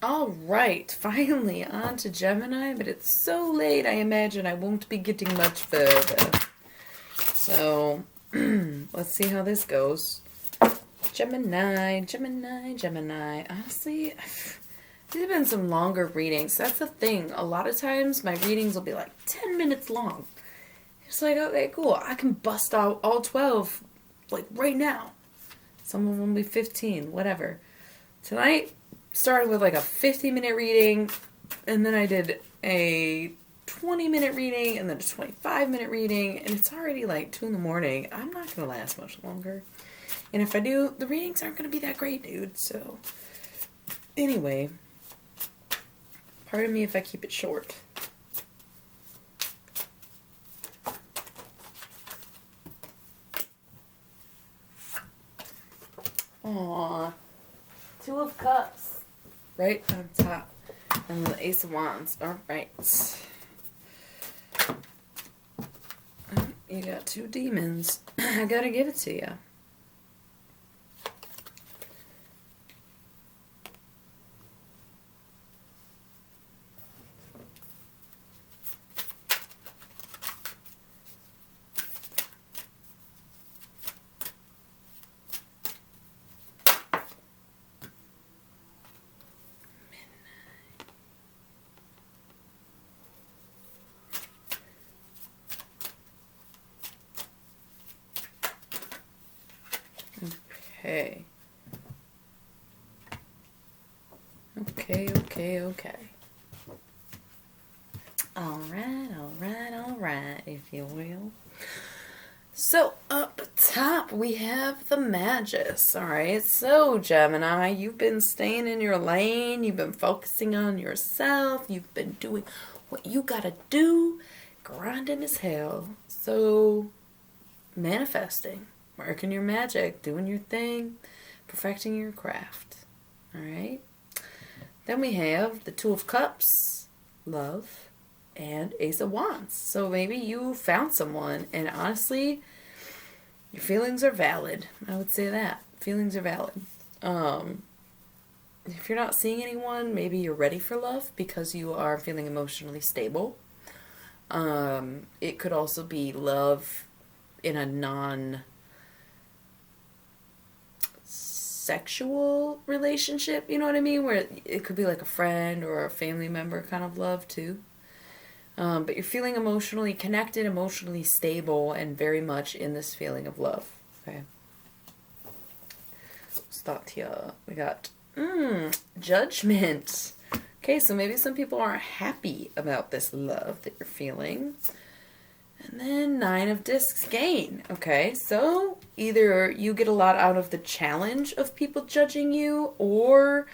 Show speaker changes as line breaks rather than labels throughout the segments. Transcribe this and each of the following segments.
All right, finally on to Gemini, but it's so late I imagine I won't be getting much further. So, let's see how this goes. Gemini, Gemini, Gemini. Honestly, these have been some longer readings. That's the thing. A lot of times my readings will be like 10 minutes long. It's like, okay, cool. I can bust out all 12 like right now. Some of them will be 15, whatever. Tonight started with like a 50-minute reading, and then I did a 20-minute reading, and then a 25-minute reading, and it's already like 2 in the morning. I'm not going to last much longer. And if I do, the readings aren't going to be that great, dude. So, anyway, pardon me if I keep it short. Aww. 2 of Cups. Right on top. And the Ace of Wands. Alright. You got 2 demons. I gotta give it to you. Okay. Okay. Alright, if you will. So, up top, we have the Magus. Alright, so Gemini, you've been staying in your lane. You've been focusing on yourself. You've been doing what you gotta do. Grinding as hell. So, manifesting. Working your magic. Doing your thing. Perfecting your craft. Alright. Then we have the 2 of Cups. Love. And Ace of Wands. So maybe you found someone, and honestly, your feelings are valid. I would say that. Feelings are valid. If you're not seeing anyone, maybe you're ready for love because you are feeling emotionally stable. It could also be love in a non-sexual relationship, you know what I mean? Where it could be like a friend or a family member kind of love too. But you're feeling emotionally connected, emotionally stable, and very much in this feeling of love. Okay. Start here. We got Judgment. Okay, so maybe some people aren't happy about this love that you're feeling. And then 9 of Discs, Gain. Okay, so either you get a lot out of the challenge of people judging you, or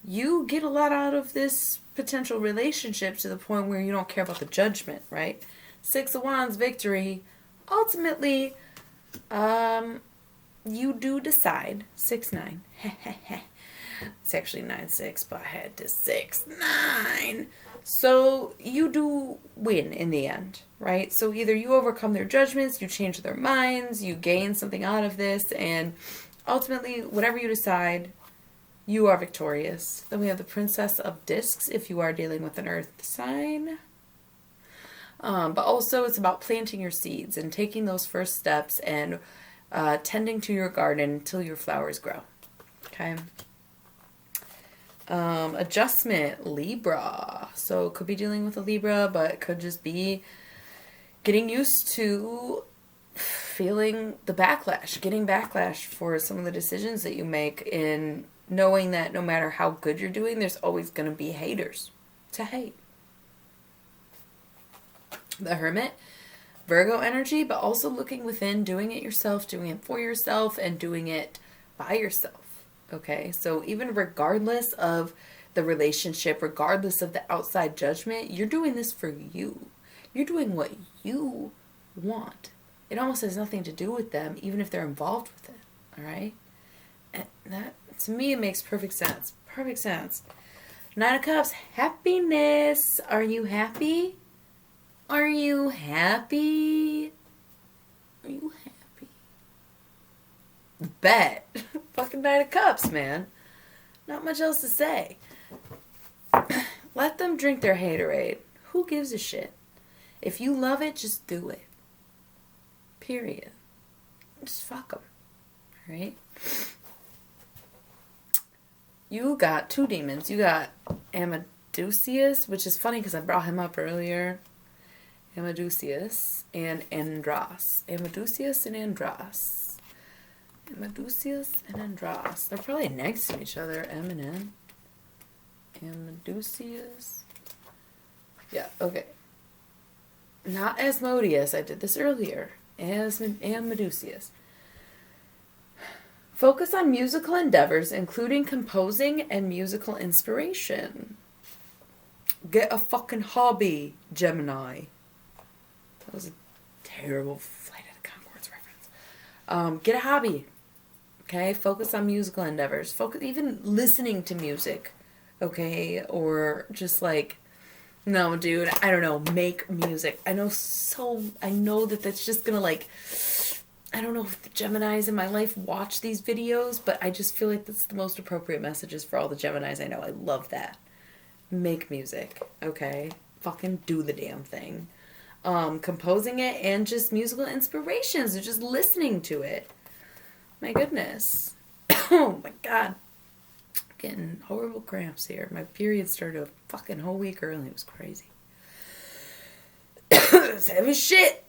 you get a lot out of this potential relationship to the point where you don't care about the judgment, right? 6 of Wands, victory. Ultimately, you do decide. 6-9. It's actually 9-6, but I had to 6-9. So you do win in the end, right? So either you overcome their judgments, you change their minds, you gain something out of this, and ultimately, whatever you decide, you are victorious. Then we have the Princess of Discs if you are dealing with an earth sign. But also it's about planting your seeds and taking those first steps and tending to your garden until your flowers grow. Okay. Adjustment, Libra. So it could be dealing with a Libra, but it could just be getting used to feeling the backlash, getting backlash for some of the decisions that you make, in knowing that no matter how good you're doing, there's always going to be haters to hate. The Hermit, Virgo energy, but also looking within, doing it yourself, doing it for yourself, and doing it by yourself. Okay, so even regardless of the relationship, regardless of the outside judgment, you're doing this for you. You're doing what you want. It almost has nothing to do with them, even if they're involved with it. All right? And that, to me, it makes perfect sense. Perfect sense. 9 of Cups, happiness. Are you happy? Are you happy? Are you happy? Bet. Fucking 9 of Cups, man. Not much else to say. Let them drink their haterade. Who gives a shit? If you love it, just do it. Period. Just fuck them. Right? You got two demons. You got Amadusius, which is funny because I brought him up earlier. Amadusius and Andros. Amadusius and Andros. Amadusius and Andros. They're probably next to each other. M and N. Amadusius. Yeah, okay. Not Asmodeus. I did this earlier. Amadusius. Focus on musical endeavors, including composing and musical inspiration. Get a fucking hobby, Gemini. That was a terrible Flight of the Conchords reference. Get a hobby. Okay? Focus on musical endeavors. Focus, even listening to music. Okay? Or just like, no, dude, I don't know, make music. I know that that's just gonna like, I don't know if the Geminis in my life watch these videos, but I just feel like that's the most appropriate messages for all the Geminis I know. I love that. Make music, okay? Fucking do the damn thing. Composing it and just musical inspirations or just listening to it. My goodness. Oh my god. I'm getting horrible cramps here. My period started a fucking whole week early. It was crazy. It's heavy shit.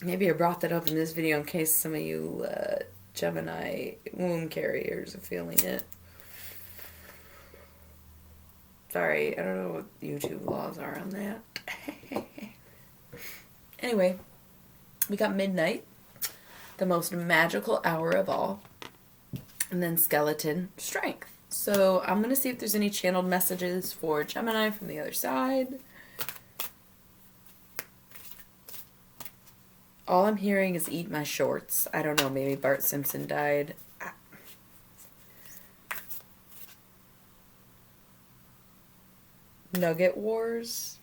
Maybe I brought that up in this video in case some of you Gemini womb carriers are feeling it. Sorry, I don't know what YouTube laws are on that. Anyway, we got midnight, the most magical hour of all, and then skeleton strength. So I'm going to see if there's any channeled messages for Gemini from the other side. All I'm hearing is eat my shorts. I don't know, maybe Bart Simpson died. Nugget Wars.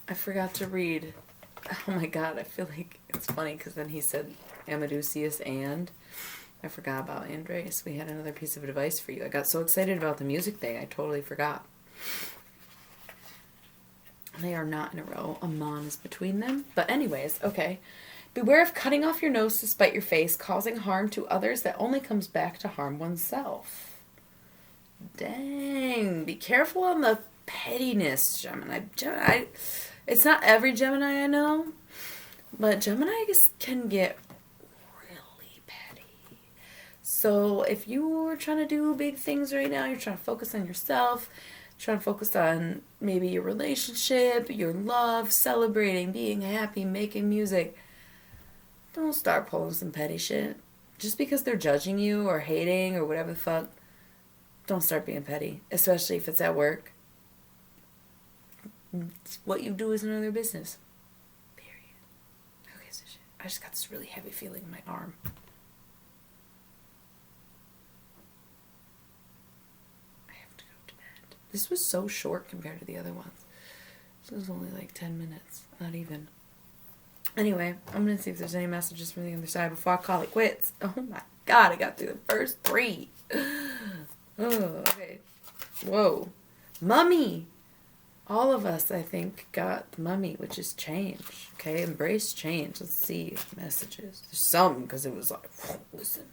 I forgot to read. Oh my god, I feel like it's funny because then he said Amadusius and I forgot about Andres. We had another piece of advice for you. I got so excited about the music thing, I totally forgot. They are not in a row. A mon is between them. But anyways, okay. Beware of cutting off your nose to spite your face, causing harm to others that only comes back to harm oneself. Dang. Be careful on the pettiness, Gemini. It's not every Gemini I know, but Gemini can get really petty. So if you're trying to do big things right now, you're trying to focus on yourself, trying to focus on maybe your relationship, your love, celebrating, being happy, making music, don't start pulling some petty shit. Just because they're judging you or hating or whatever the fuck, don't start being petty, especially if it's at work. What you do is none of their business. Period. Who gives a shit? I just got this really heavy feeling in my arm. I have to go to bed. This was so short compared to the other ones. This was only like 10 minutes. Not even. Anyway, I'm going to see if there's any messages from the other side before I call it quits. Oh my god, I got through the first 3. Oh, okay. Whoa. Mummy! All of us, I think, got the mummy, which is change. Okay, embrace change. Let's see messages. There's some, because it was like, listen.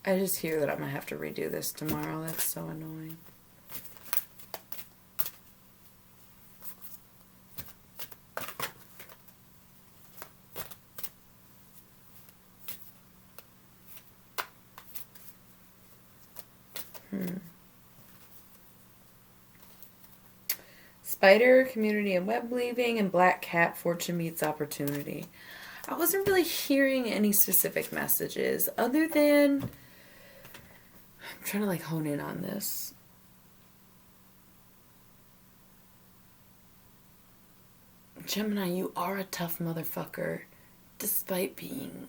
I just hear that I'm going to have to redo this tomorrow. That's so annoying. Spider, community and web weaving, and black cat, fortune meets opportunity. I wasn't really hearing any specific messages other than... I'm trying to like hone in on this. Gemini, you are a tough motherfucker despite being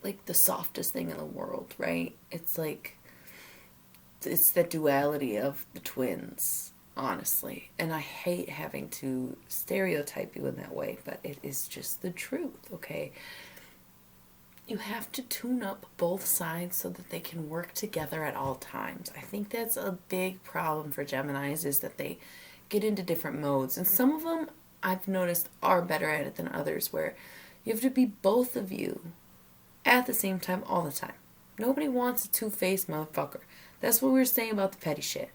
like the softest thing in the world, right? It's like, it's the duality of the twins. honestly. And I hate having to stereotype you in that way, but it is just the truth, okay? You have to tune up both sides so that they can work together at all times. I think that's a big problem for Geminis, is that they get into different modes. And some of them, I've noticed, are better at it than others, where you have to be both of you at the same time all the time. Nobody wants a two-faced motherfucker. That's what we were saying about the petty shit.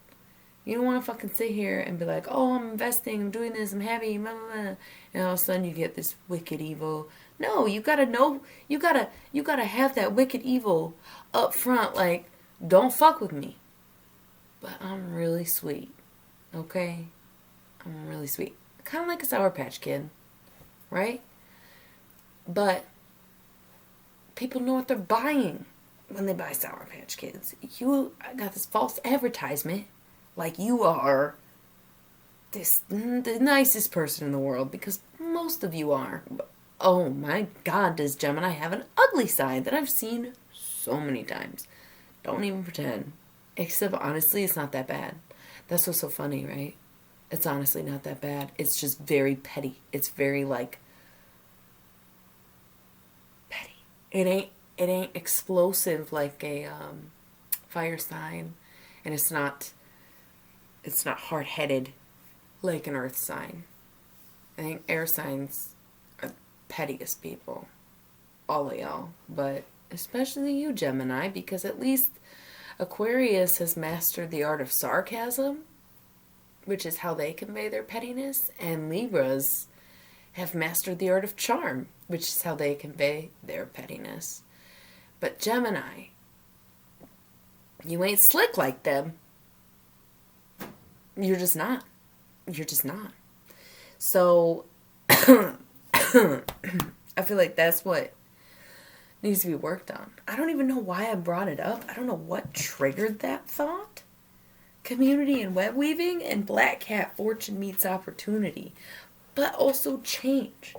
You don't want to fucking sit here and be like, oh, I'm investing, I'm doing this, I'm happy, blah, blah, blah. And all of a sudden you get this wicked evil. No, you gotta know, you gotta have that wicked evil up front, like, don't fuck with me. But I'm really sweet, okay? I'm really sweet. Kind of like a Sour Patch Kid, right? But people know what they're buying when they buy Sour Patch Kids. You got this false advertisement like you are the nicest person in the world, because most of you are. Oh my God, does Gemini have an ugly side that I've seen so many times. Don't even pretend. Except honestly, it's not that bad. That's what's so funny, right? It's honestly not that bad. It's just very petty. It's very like petty. It ain't explosive like a fire sign, and it's not hard-headed like an earth sign. I think air signs are the pettiest people. All of y'all. But especially you, Gemini, because at least Aquarius has mastered the art of sarcasm, which is how they convey their pettiness, and Libras have mastered the art of charm, which is how they convey their pettiness. But Gemini, you ain't slick like them. You're just not. You're just not. So, I feel like that's what needs to be worked on. I don't even know why I brought it up. I don't know what triggered that thought. Community and web weaving and Black Cat fortune meets opportunity. But also change.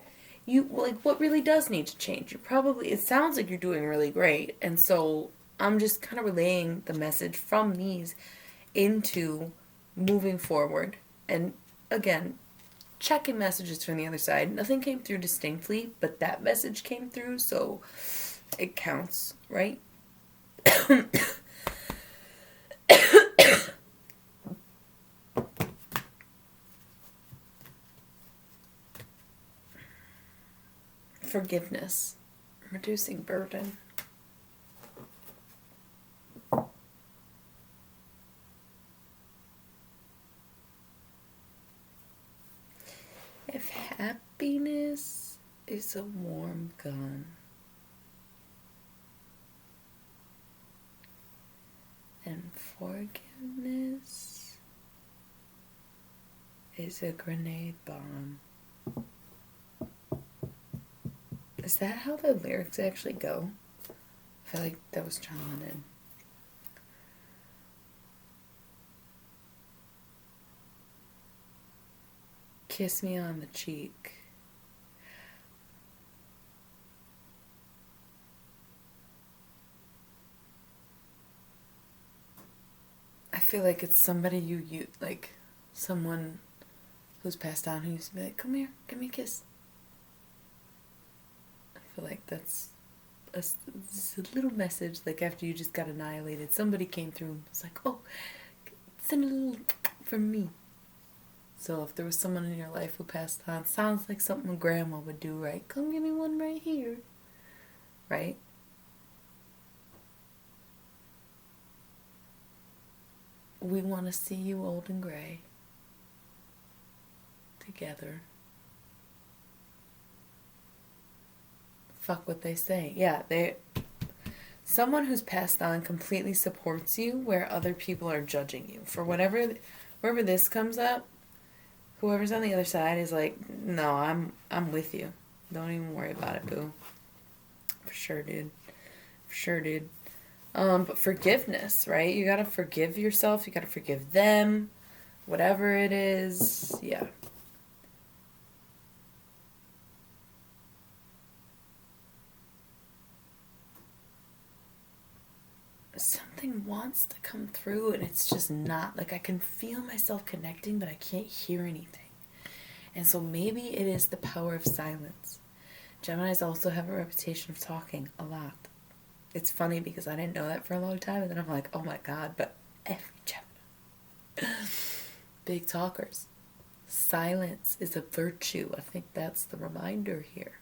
You, like, what really does need to change? It sounds like you're doing really great. And so I'm just kind of relaying the message from these into moving forward. And again, checking messages from the other side. Nothing came through distinctly, but that message came through, so it counts, right? Forgiveness. Reducing burden. If happiness is a warm gun, and forgiveness is a grenade bomb. Is that how the lyrics actually go? I feel like that was John Lennon. Kiss me on the cheek. I feel like it's somebody you like, someone who's passed on who used to be like, come here, give me a kiss. I feel like that's a little message, like after you just got annihilated, somebody came through and was like, oh, send a little from me. So if there was someone in your life who passed on, sounds like something grandma would do, right? Come give me one right here. Right? We want to see you old and gray. Together. Fuck what they say. Yeah, someone who's passed on completely supports you where other people are judging you. For wherever this comes up, whoever's on the other side is like, no, I'm with you. Don't even worry about it, boo. For sure, dude. For sure, dude. But forgiveness, right? You gotta forgive yourself. You gotta forgive them. Whatever it is. Yeah. Something something wants to come through and it's just not. Like I can feel myself connecting, but I can't hear anything. And so maybe it is the power of silence. Geminis also have a reputation of talking a lot. It's funny because I didn't know that for a long time, and then I'm like, oh my god, but every Gemini. Big talkers. Silence is a virtue. I think that's the reminder here.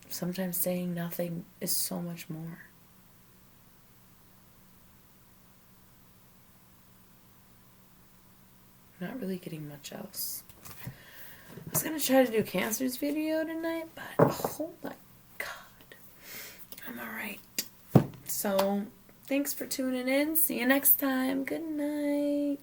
Sometimes saying nothing is so much more. Not really getting much else. I was going to try to do Cancer's video tonight, but oh my god. I'm alright. So, thanks for tuning in. See you next time. Good night.